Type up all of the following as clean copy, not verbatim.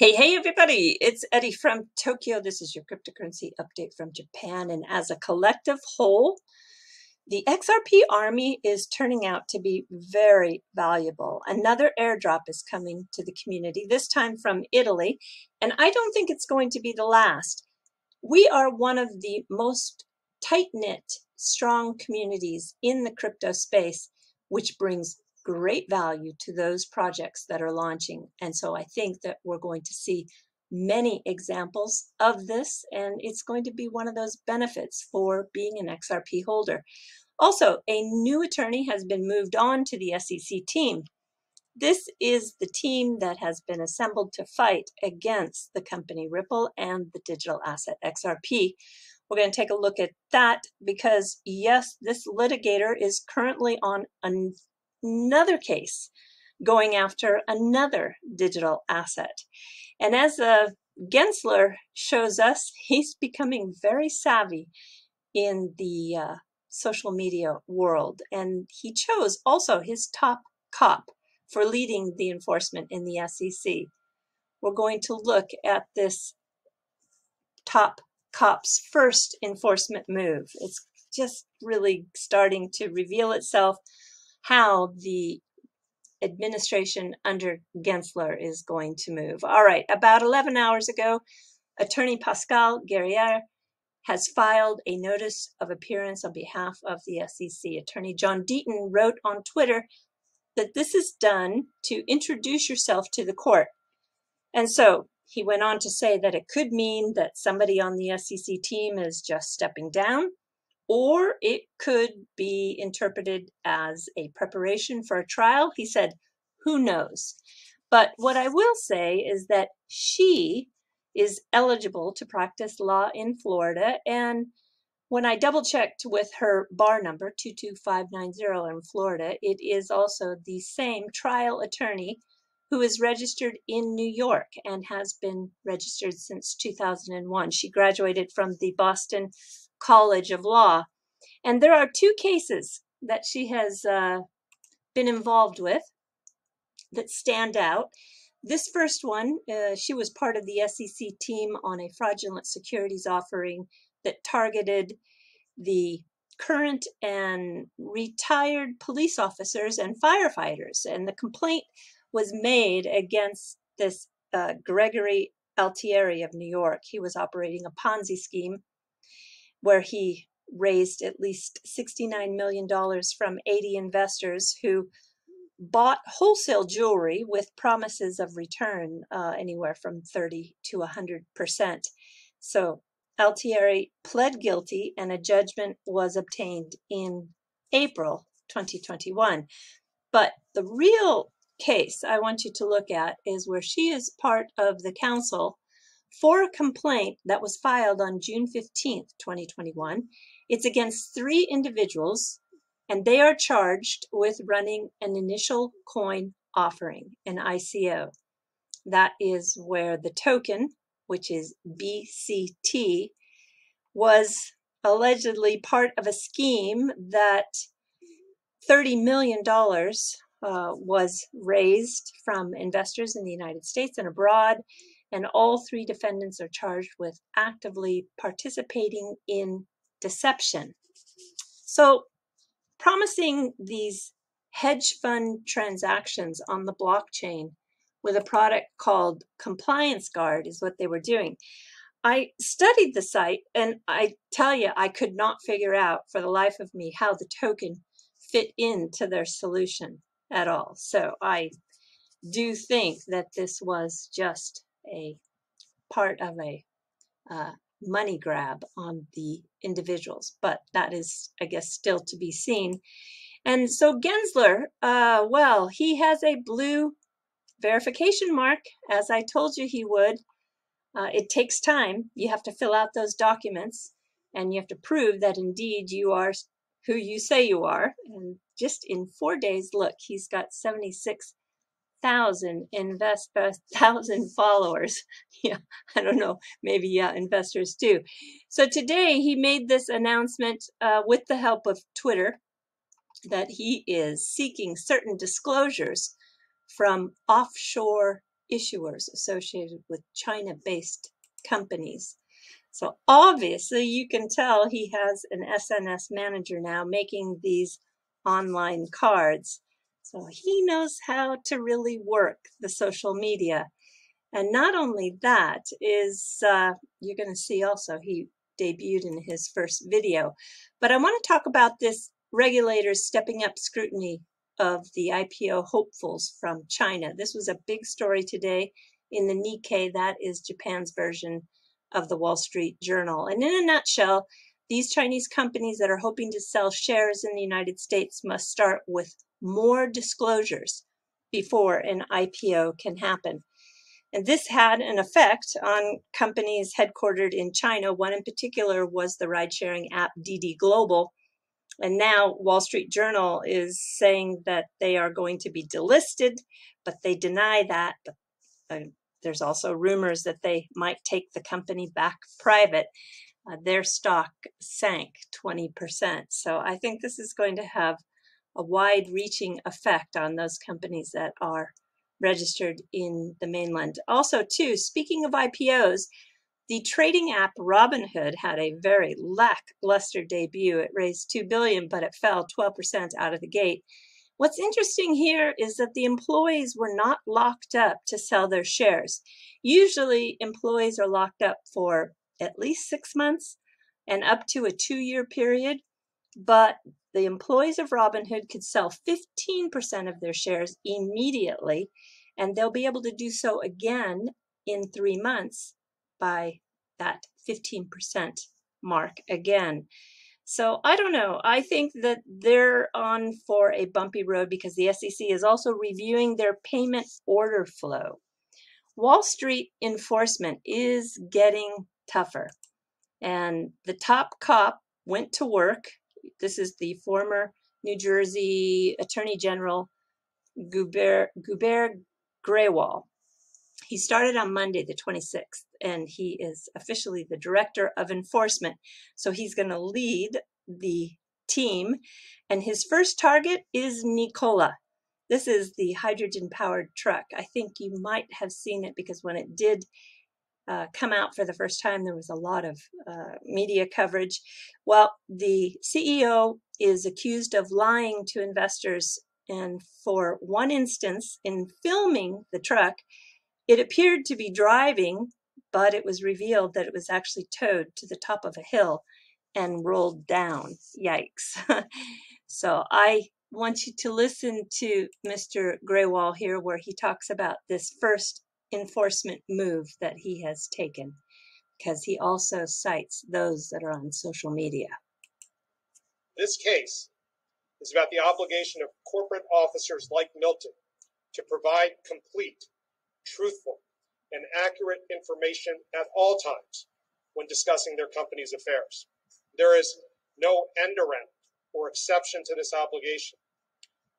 Hey everybody, it's Eri from Tokyo. This is your cryptocurrency update from Japan. And as a collective whole, the XRP Army is turning out to be very valuable. Another airdrop is coming to the community, this time from Italy, and I don't think it's going to be the last. We are one of the most tight-knit, strong communities in the crypto space, which brings great value to those projects that are launching. And so I think that we're going to see many examples of this, and it's going to be one of those benefits for being an XRP holder. Also, a new attorney has been moved on to the SEC team. This is the team that has been assembled to fight against the company Ripple and the digital asset XRP. We're going to take a look at that because, yes, this litigator is currently on another case going after another digital asset. And as Gensler shows us, he's becoming very savvy in the social media world. And he chose also his top cop for leading the enforcement in the SEC. We're going to look at this top cop's first enforcement move. It's just really starting to reveal itself how the administration under Gensler is going to move. All right, about 11 hours ago, attorney Pascal Guerriere has filed a notice of appearance on behalf of the SEC. Attorney John Deaton wrote on Twitter that this is done to introduce yourself to the court. And so he went on to say that it could mean that somebody on the SEC team is just stepping down, or it could be interpreted as a preparation for a trial. He said, who knows? But what I will say is that she is eligible to practice law in Florida. And when I double checked with her bar number, 22590 in Florida, it is also the same trial attorney who is registered in New York and has been registered since 2001. She graduated from the Boston College of Law. And there are two cases that she has been involved with that stand out. This first one, she was part of the SEC team on a fraudulent securities offering that targeted the current and retired police officers and firefighters. And the complaint was made against this Gregory Altieri of New York. He was operating a Ponzi scheme where he raised at least $69 million from 80 investors who bought wholesale jewelry with promises of return anywhere from 30 to 100%. So Altieri pled guilty and a judgment was obtained in April 2021. But the real case I want you to look at is where she is part of the counsel for a complaint that was filed on June 15th, 2021. It's against 3 individuals, and they are charged with running an initial coin offering, an ICO. That is where the token, which is BCT, was allegedly part of a scheme that $30 million was raised from investors in the United States and abroad. And all 3 defendants are charged with actively participating in deception. So promising these hedge fund transactions on the blockchain with a product called Compliance Guard is what they were doing. I studied the site, and I tell you, I could not figure out for the life of me how the token fit into their solution at all. So I do think that this was just a part of a money grab on the individuals, but that is, I guess, still to be seen. And so Gensler, well, he has a blue verification mark, as I told you he would. It takes time. You have to fill out those documents, and you have to prove that indeed you are who you say you are. And just in 4 days, look, he's got 76,000 followers. Yeah, I don't know, maybe investors too. So today he made this announcement with the help of Twitter that he is seeking certain disclosures from offshore issuers associated with China-based companies. So obviously you can tell he has an SNS manager now making these online cards. So he knows how to really work the social media. And not only that is, you're going to see also he debuted in his first video. But I want to talk about this regulators stepping up scrutiny of the IPO hopefuls from China. This was a big story today in the Nikkei. That is Japan's version of the Wall Street Journal. And in a nutshell, these Chinese companies that are hoping to sell shares in the United States must start with more disclosures before an IPO can happen. And this had an effect on companies headquartered in China. One in particular was the ride-sharing app DD Global. And now Wall Street Journal is saying that they are going to be delisted, but they deny that. But there's also rumors that they might take the company back private. Their stock sank 20%. So I think this is going to have a wide-reaching effect on those companies that are registered in the mainland. Also, too, speaking of IPOs, the trading app Robinhood had a very lackluster debut. It raised $2 billion, but it fell 12% out of the gate. What's interesting here is that the employees were not locked up to sell their shares. Usually, employees are locked up for at least 6 months and up to a 2-year period, but the employees of Robinhood could sell 15% of their shares immediately, and they'll be able to do so again in 3 months by that 15% mark again. So I don't know. I think that they're on for a bumpy road because the SEC is also reviewing their payment order flow. Wall Street enforcement is getting tougher, and the top cop went to work. This is the former New Jersey Attorney General Guber Grewal. He started on Monday, the 26th, and he is officially the Director of Enforcement. So he's going to lead the team, and his first target is Nikola. This is the hydrogen-powered truck. I think you might have seen it because when it did come out for the first time, there was a lot of media coverage. Well, the CEO is accused of lying to investors, and for one instance, in filming the truck, it appeared to be driving, but it was revealed that it was actually towed to the top of a hill and rolled down. Yikes. So I want you to listen to Mr. Grewal here, where he talks about this first enforcement move that he has taken, because he also cites those that are on social media. This case is about the obligation of corporate officers like Milton to provide complete, truthful, and accurate information at all times when discussing their company's affairs. There is no end around or exception to this obligation.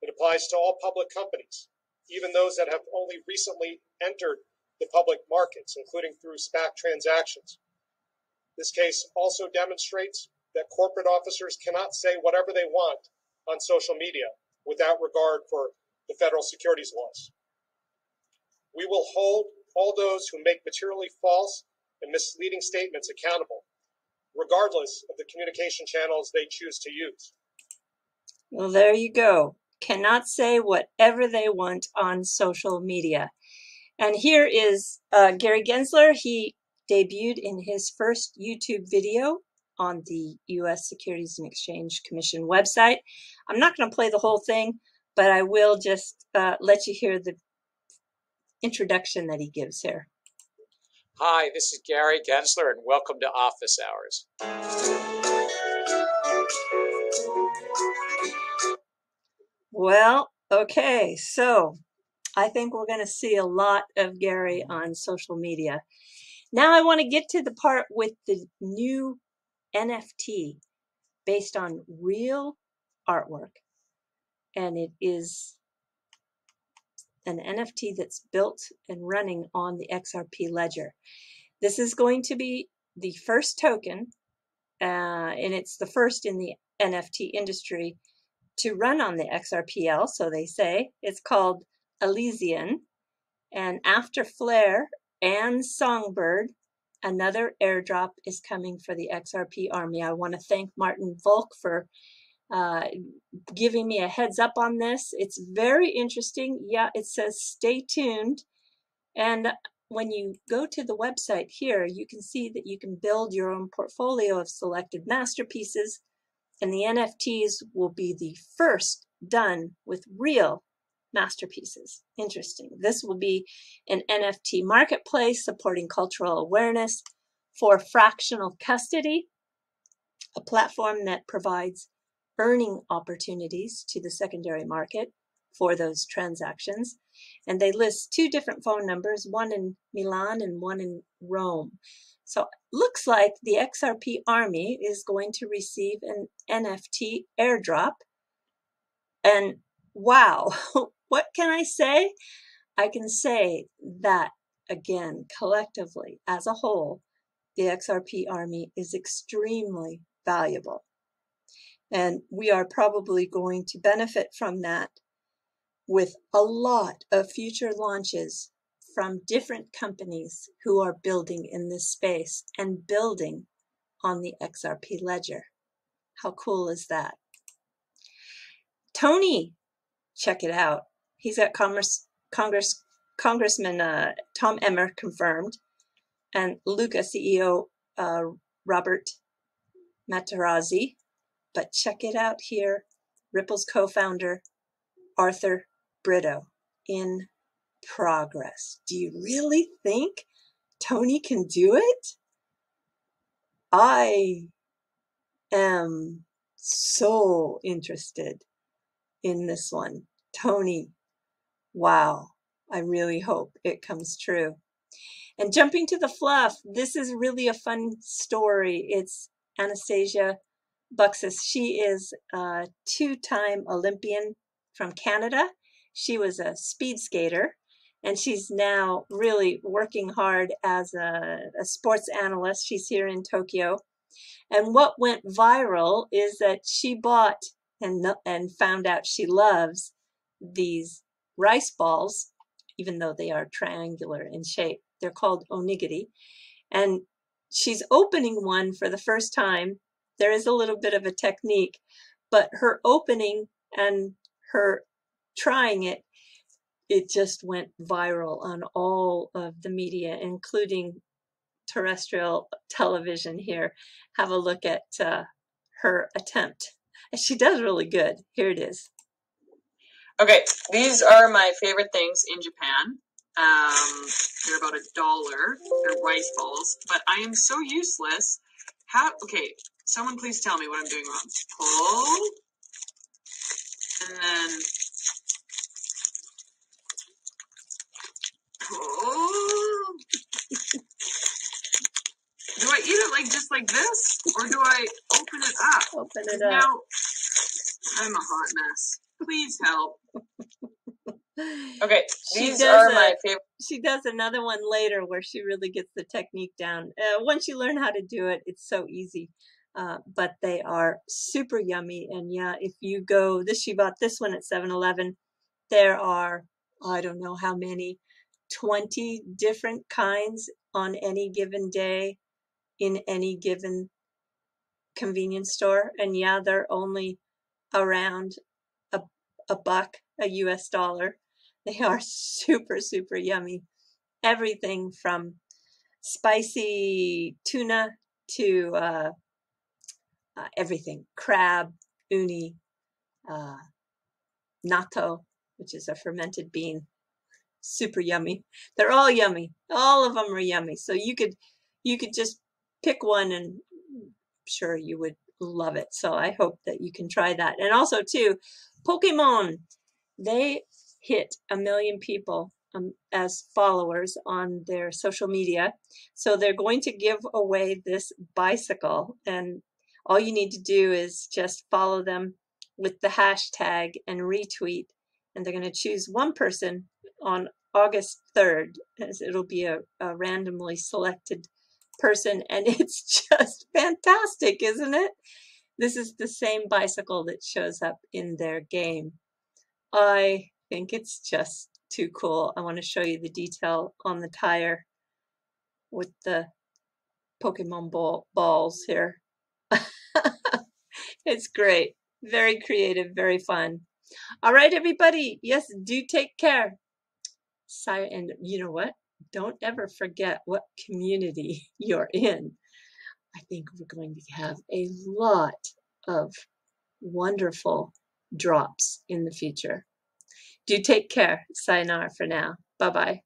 It applies to all public companies, even those that have only recently entered the public markets, including through SPAC transactions. This case also demonstrates that corporate officers cannot say whatever they want on social media without regard for the federal securities laws. We will hold all those who make materially false and misleading statements accountable, regardless of the communication channels they choose to use. Well, there you go. Cannot say whatever they want on social media. And here is Gary Gensler. He debuted in his first YouTube video on the U.S. Securities and Exchange Commission website. I'm not going to play the whole thing, but I will just let you hear the introduction that he gives here. Hi, this is Gary Gensler, and welcome to Office Hours. Well, okay, so I think we're going to see a lot of Gary on social media. Now I want to get to the part with the new NFT based on real artwork. And it is an NFT that's built and running on the XRP ledger. This is going to be the first token, and it's the first in the NFT industry to run on the XRPL, so they say. It's called Elysian, And after Flare and Songbird, another airdrop is coming for the XRP Army. I want to thank Martin Volk for giving me a heads up on this. It's very interesting. Yeah, it says stay tuned. And when you go to the website here, you can see that you can build your own portfolio of selected masterpieces, and the NFTs will be the first done with real masterpieces. Interesting. This will be an NFT marketplace supporting cultural awareness for fractional custody, a platform that provides earning opportunities to the secondary market for those transactions. And they list two different phone numbers, one in Milan and one in Rome. So looks like the XRP Army is going to receive an NFT airdrop. And wow, what can I say? I can say that, again, collectively, as a whole, the XRP Army is extremely valuable. And we are probably going to benefit from that with a lot of future launches from different companies who are building in this space and building on the XRP ledger. How cool is that? Tony, check it out. He's got Congressman Tom Emmer confirmed, and Luca CEO Robert Materazzi. But check it out here, Ripple's co-founder Arthur Brito in progress. Do you really think Tony can do it? I am so interested in this one. Tony, wow, I really hope it comes true. And jumping to the fluff, this is really a fun story. It's Anastasia Buxus. She is a two-time Olympian from Canada. She was a speed skater, and she's now really working hard as a sports analyst. She's here in Tokyo. And what went viral is that she bought and found out she loves these rice balls, even though they are triangular in shape. They're called onigiri. And she's opening one for the first time. There is a little bit of a technique, but her opening and her trying it, it just went viral on all of the media, including terrestrial television here. Have a look at her attempt. And she does really good. Here it is. Okay, these are my favorite things in Japan. They're about $1. They're rice balls, but I am so useless. Okay, someone please tell me what I'm doing wrong. Pull, and then pull. Do I eat it like just like this, or do I open it up? Open it up. Now, I'm a hot mess. Please help. Okay, these are my favorite. She does another one later where she really gets the technique down. Once you learn how to do it, it's so easy. But they are super yummy. And yeah, if you go, she bought this one at 7-Eleven. There are, I don't know how many, 20 different kinds on any given day in any given convenience store. And yeah, they're only around a buck, a US dollar. They are super, super yummy. Everything from spicy tuna to everything. Crab, uni, natto, which is a fermented bean. Super yummy. They're all yummy. All of them are yummy. So you could just pick one, and I'm sure you would love it. So I hope that you can try that. And also too, Pokemon, they hit 1 million people as followers on their social media. So they're going to give away this bicycle, and all you need to do is just follow them with the hashtag and retweet, and they're going to choose one person on August 3rd, as it'll be a randomly selected person, and it's just fantastic, isn't it? This is the same bicycle that shows up in their game. I think it's just too cool. I want to show you the detail on the tire with the Pokemon balls here. It's great. Very creative, very fun. All right, everybody. Yes, do take care. And you know what? Don't ever forget what community you're in. I think we're going to have a lot of wonderful drops in the future. Do take care. Sayonara for now. Bye-bye.